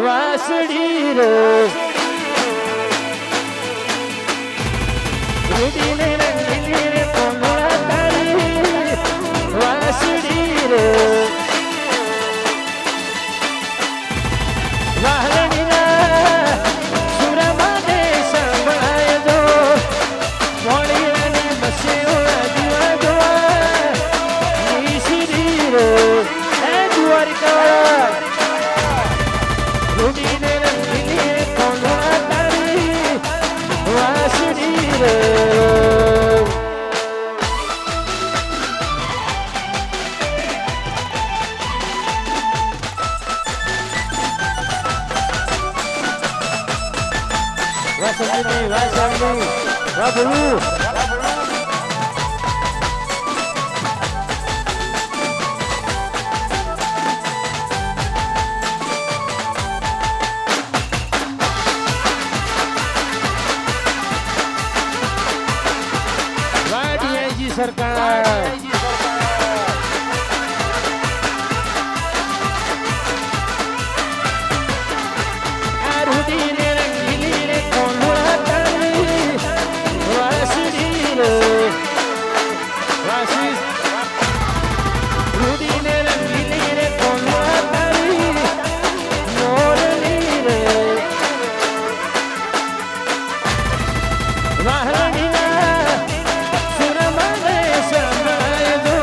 વાસડી રે રૂડીને રંગીલી રે કોમળા તારી વાસડી રે વાહણીના સુરમાં દે સંભળાય જો મોડીને બસે ઓળા દીવા જોવા નીસરી રે એ દ્વારિકા રૂડીને રંગીલી રે કોમળા તારી વાસડી રે વાસંગી વાસંગી વાબલુ વાડીયાજી સરકાર આરુદીને રંગીલી રે કોમળા તારી વાસડી રે વાસી રૂડીને રંગીલી રે કોમળા તારી મોરલી રે વાહણીના સુરમાં રે સંભળાય જો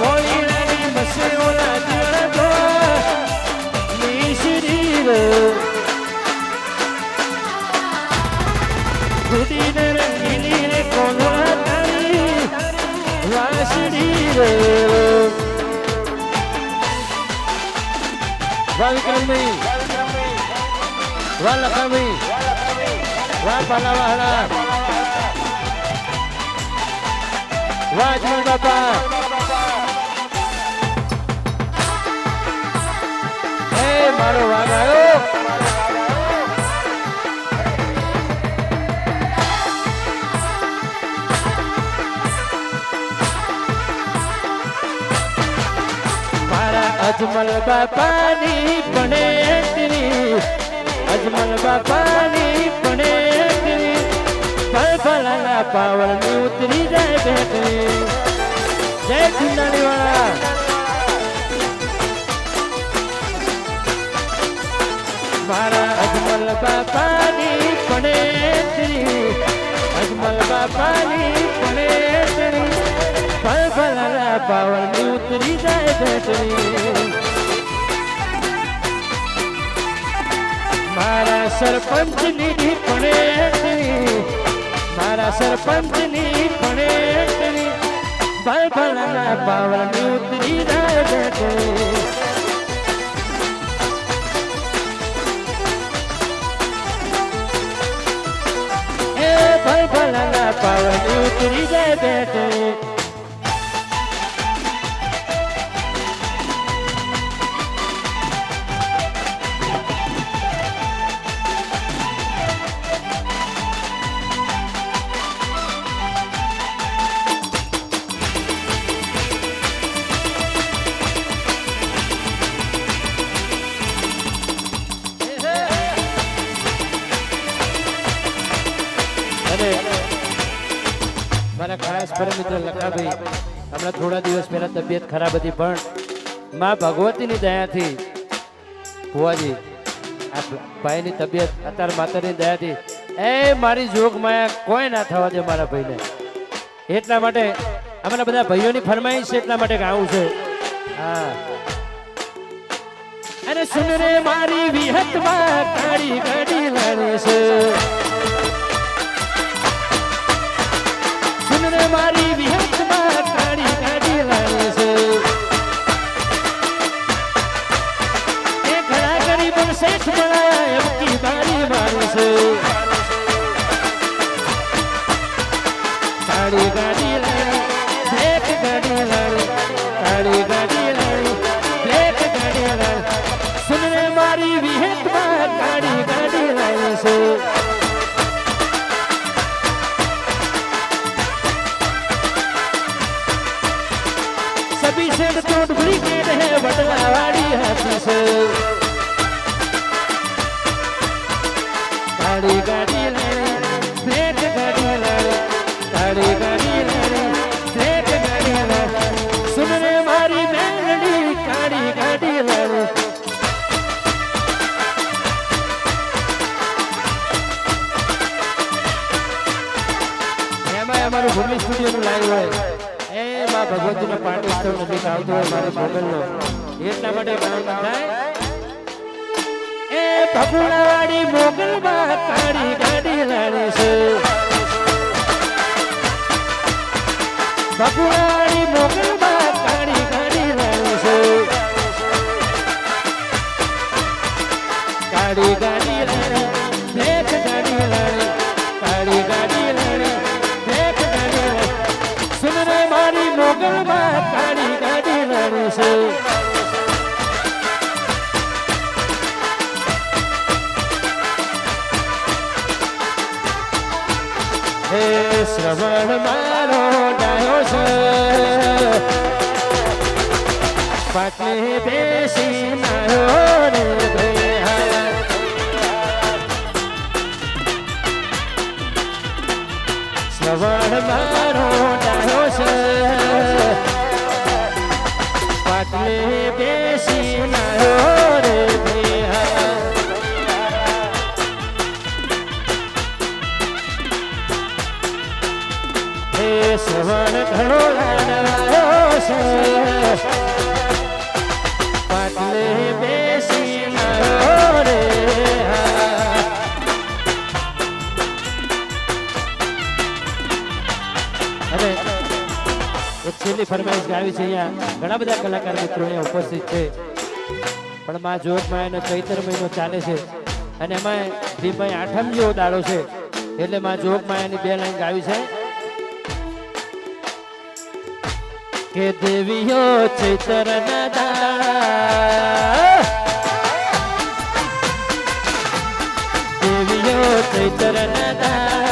મોળીની બસે ઓલા દીવા જો નીસરી રે રૂડીને રંગીલી રે કોમળા તારી વાસડી રે વાહ વિક્રમભાઈ વાહ લખાભાઈ વાહ પાલા વાહડા વાહ અજમલ બાપા હે મારો વાઘ આવ્યો મારા અજમલ બાપાની પણેતરી અજમલ બાપાની પણેતરી ફળફળાના પાવળની ઉતરી જાય બેટરી જય ખુંડાણી વાળા મારા અજમલ બાપાની પણેતરી અજમલ બાપાની પણેતરી ફળફળાના પાવળની ઉતરી જાય બેટરી મારા સરપંચની પણેતરી મારા સરપંચની પણેતરી ફળફળાના પાવળની ઉતરી જાય બેટરી એ ફળફળાના પાવળની ઉતરી જાય બેટરી મારા ખાસ પરમ મિત્ર લખાભાઈ હમણાં થોડા દિવસ પહેલા તબિયત ખરાબ હતી પણ માં ભગવતીની દયાથી ભુવાજી આ ભાઈની તબિયત અત્યારે માતાની દયાથી એ મારી જોગ માયા કોઈ ના થવા દે મારા ભાઈને એટલા માટે અમારા બધા ભાઈઓની ફરમાઈશ છે એટલા માટે ગાવું છે હા અરે સુન રે મારી વિહતમાં કાળી ગાડી લાણી છે મારી વિહતમાં કાળી ગાડી લાવે છે એ ઘણા ગરીબ શેઠ બનાય એમકી બારી મારે છે કાળી ગાડી લાવી બ્લેક ગાડી લાવી કાળી ગાડી લાવી બ્લેક ગાડી લાવી સુન રે મારી વિહતમાં કાળી ગાડી લાવે છે सभी से तो डुप्लीकेट है बटला वाली हाथी से મારું ભૂમિ સ્ટુડિયોનું લાઈવ હોય એ માં ભગવતીનો પાઠ ઉત્સવ નજીક આવતો હોય મારી મોગલનો એટલા માટે ગાવાનું થાય એ ભગુણાવાડી મોગલમાં કાળી ગાડી લાડી છે ભગુણાવાડી મોગલમાં કાળી ગાડી લાડી છે કાળી ગાડી લાડી બ્લેક ગાડી લાડી કાળી ગાડી લાડી બ્લેક ગાડી લાડી સુન રે મારી મોગલમાં કાળી ગાડી લાડી છે હે શ્રવણ મારો ડાયો છે પાટલે બેસી નાયો રે ભૈયા શ્રવણ મારો ડાયો છે પાટલે બેસી નાયો રે ભૈયા શ્રવણ ઘણો લાડવાયો છે પાટલે બેસી નાયો રે અને એક છેલ્લી ફરમાઈશ ગાવી છે અહીંયા ઘણા બધા કલાકાર મિત્રો અહીંયા ઉપસ્થિત છે પણ માં જોગમાયાનો ચૈત્ર મહિનો ચાલે છે અને એમાં ભીમભાઈ આઠમ જેવો દાડો છે એટલે માં જોગમાયાની 2 લાઈન ગાવી છે કે દેવીઓ ચૈત્ર ના દાડા દેવીઓ ચૈત્ર ના દાડા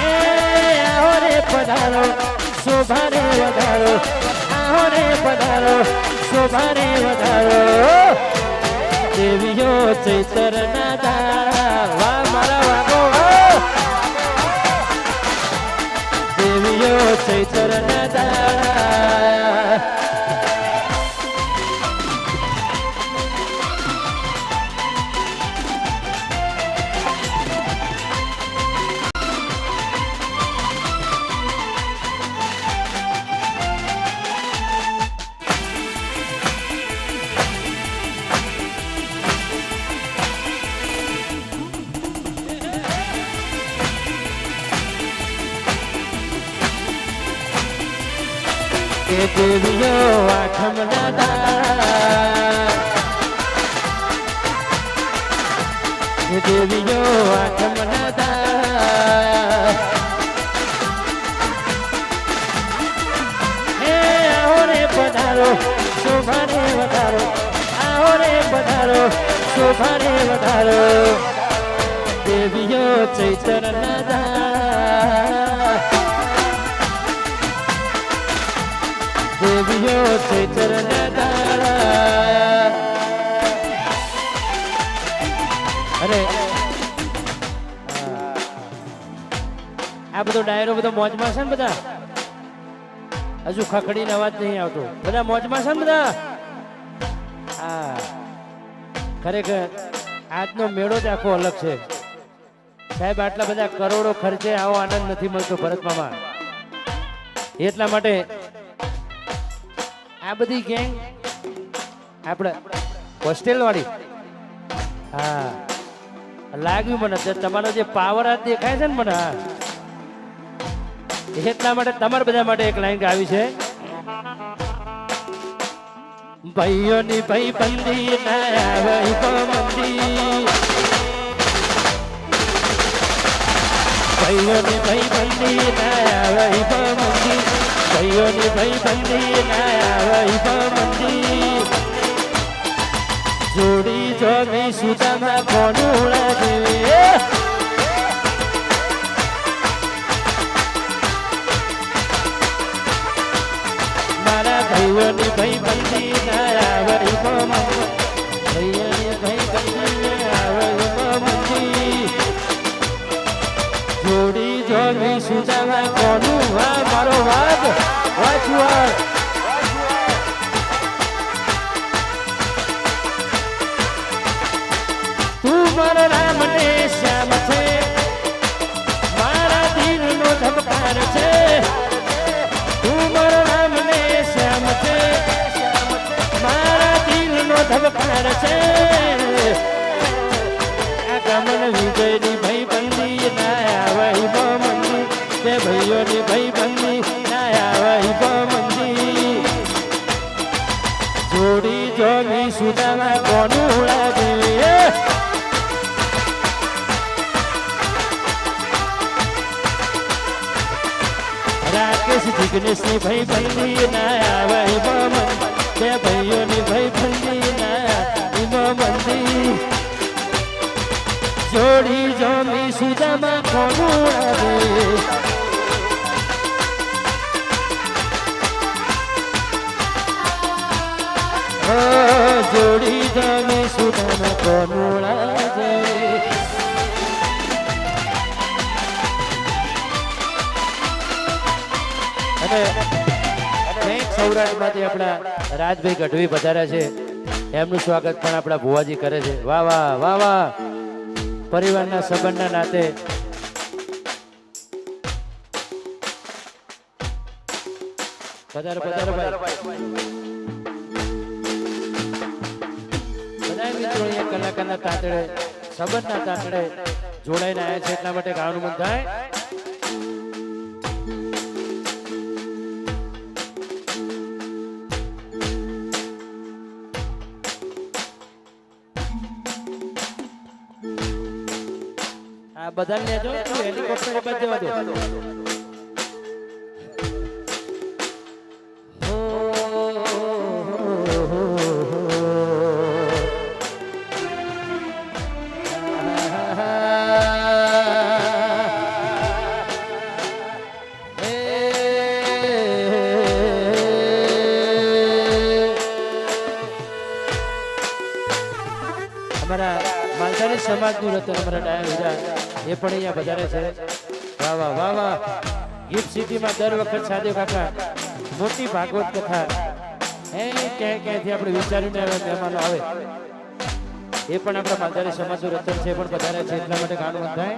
એ આહો રે પધારો શોભાને વધારો આહો રે પધારો શોભાને વધારો દેવીઓ ચૈત્ર ના દાડા વાહ મારા વાગો દેવીઓ ચૈત્ર ના દાડા કે દેવીઓ આઠમ ના દાડા કે દેવીઓ આઠમ ના દાડા હે આહો રે પધારો શોભાને વધારો આહો રે પધારો શોભાને વધારો દેવીઓ ચૈત્ર ના દાડા દેવીઓ ચૈત્ર ના દાડા અરે આ બધો ડાયરો બધો મોજમાં છે ને બધા હજુ ખખડીને અવાજ નહીં આવતો બધા મોજમાં છે ને બધા હા ખરેખર આજનો મેળો જ આખો અલગ છે સાહેબ આટલા બધા કરોડો ખર્ચે આવો આનંદ નથી મળતો ભરત મામા એટલા માટે આ બધી ગેંગ આપણે હોસ્ટેલ વાળી હા લાગ્યું મને તમારો જે પાવર આ દેખાય છે ને મને હા એટલા માટે તમારા બધા માટે એક લાઈન આવી છે ભાઈઓની ભાઈ બંદી ના ભાઈ પમંદી ભાઈઓની ભાઈ બંદી ના ભાઈ પમંદી ભાઈઓની ભાઈ બંદી ના ભાઈ પમંદી જોડી જોગી સુદામાં કોનું લાગે મારા ભાઈઓની ભાઈ બંદી ના ભાઈ પમંદી ભાઈઓની ભાઈ બંદી ના ભાઈ પમંદી જોડી જોગી સુદામાં કોનું વા મારો વાદ વાચવા તું મારા રામ ને શ્યામ હાર છે આ ગમન વિજયની ભાઈ બંદી ના આવે મંદી તે ભાઈઓની ભાઈ બંદી ના આવે મંદી જોડી જોગી સુદામાં કોનું લાગે રાકેશ જિગ્નેશની ભાઈ બંદી ના આવે બે ભાઈઓની ભાઈ બંદી ના મંદી જોડી જોમી સુદામાં કોનું લાગે જોડી જોમી સુદામાં કોનું લાગે અને સૌરાષ્ટ્રમાંથી આપણા રાજભાઈ ગઢવી પધાર્યા છે એમનું સ્વાગત પણ આપણા ભુવાજી કરે છે વાહ વાહ વાહ વાહ પરિવારના સંબંધના નાતે પધારો પધારો ભાઈ બધા મિત્રો અહીંયા કલાકારના તાતડે સંબંધના તાતડે જોડાઈને આવ્યા છે એટલા માટે ગાવાનું મન થાય બધા લેજો હેલિકોપ્ટર બચ જવા દો અમારા માલધારી સમાજનું રતન અમારા ડાયા વીરા એ પણ અહીંયા વધારે છે વાહ વાહ વાહ વાહ ગિફ્ટ સિટીમાં દર વખત સાદેવ કાકા મોટી ભાગવત કથા ક્યાંથી આપણે વિચારીને મહેમાનો આવે એ પણ આપણા માલધારી સમાજનું રતન છે પણ વધારે છે એટલા માટે ગાનું મન થાય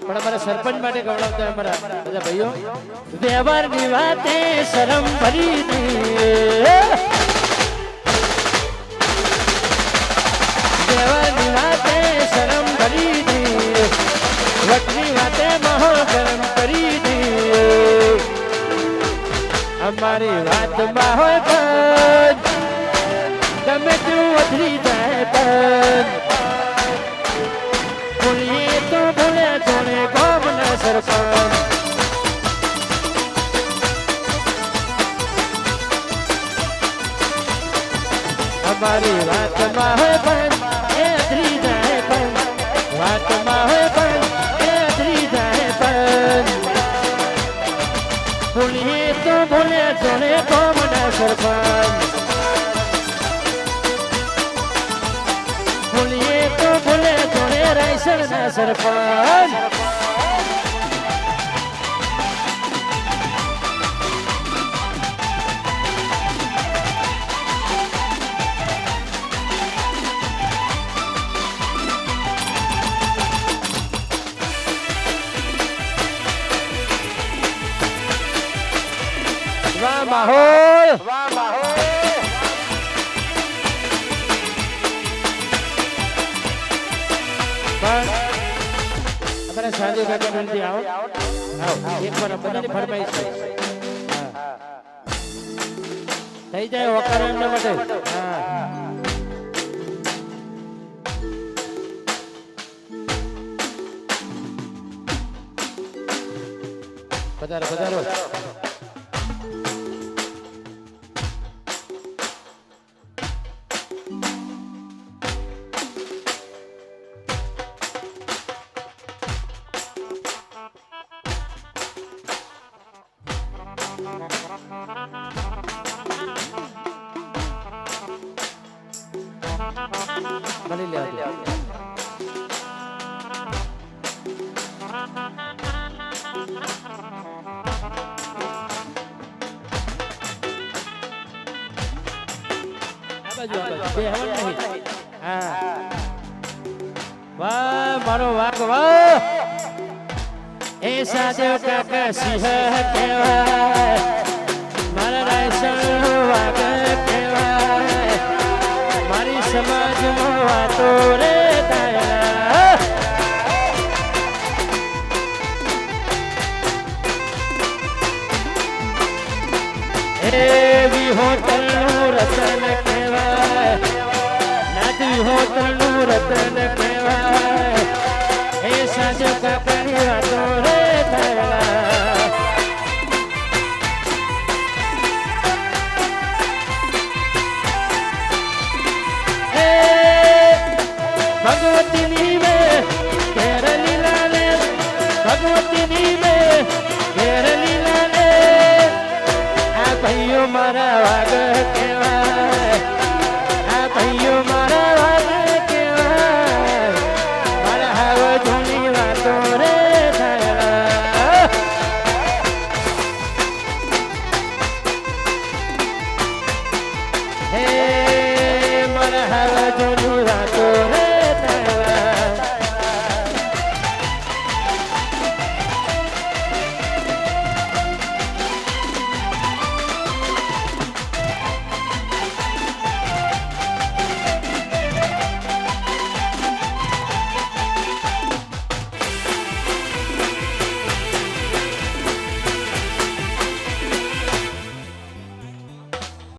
પણ અમારા સરપંચ માટે ગવડાવતા અમારા બધા ભાઈઓ વ્યવહારની વાતે શરમ ભરી દે વ્યવહારની વાતે શરમ ભરી દે વટની વાતે માહોલ ગરમ કરી દે અમારી વાતમાં હોય પણ ગમે તું વધરી જાય પણ ભૂલીએ તો ભૂલે જોડે ગામના સરપંચ અમારી વાતમાં હોય પણ એ અધરી જાય પણ વાતમાં હોય પણ એ અધરી જાય પણ ભૂલીએ તો ભૂલે જોડે ગામના સરપંચ ભૂલીએ તો ભૂલે જોડે રાયસણના સરપંચ વાહ માહોલ વાહ માહોલ અમારા સાંજે કાકા નથી આવો એક વાર બધાની ફરમાઈશ થઈ જાય વકારો એમના માટે પધારો પધારો મળી લે વાહ મારો વાઘ વાહ એ સાદેવ કાકા સિંહ કહેવાય મારા વાયસણ વાગ કહેવાય મારી સમાજમાં વાતો રે થાય વિહોતરનું રતન કહેવાય નાથ વિહોતરનું રતન કહેવાય એ સાજો કાકાની વાતો રે થયેલા ભગવતીની મે ઘેર લીલા લે ભગવતીની મે ઘેર લીલા લે ભાઈઓ મારા વાગ કહેવાય આ ભાઈઓ મારા વાગ કહેવાય મારા હાવ જૂની વાતો રે થયેલા હે મારા હાવ જૂની વાતો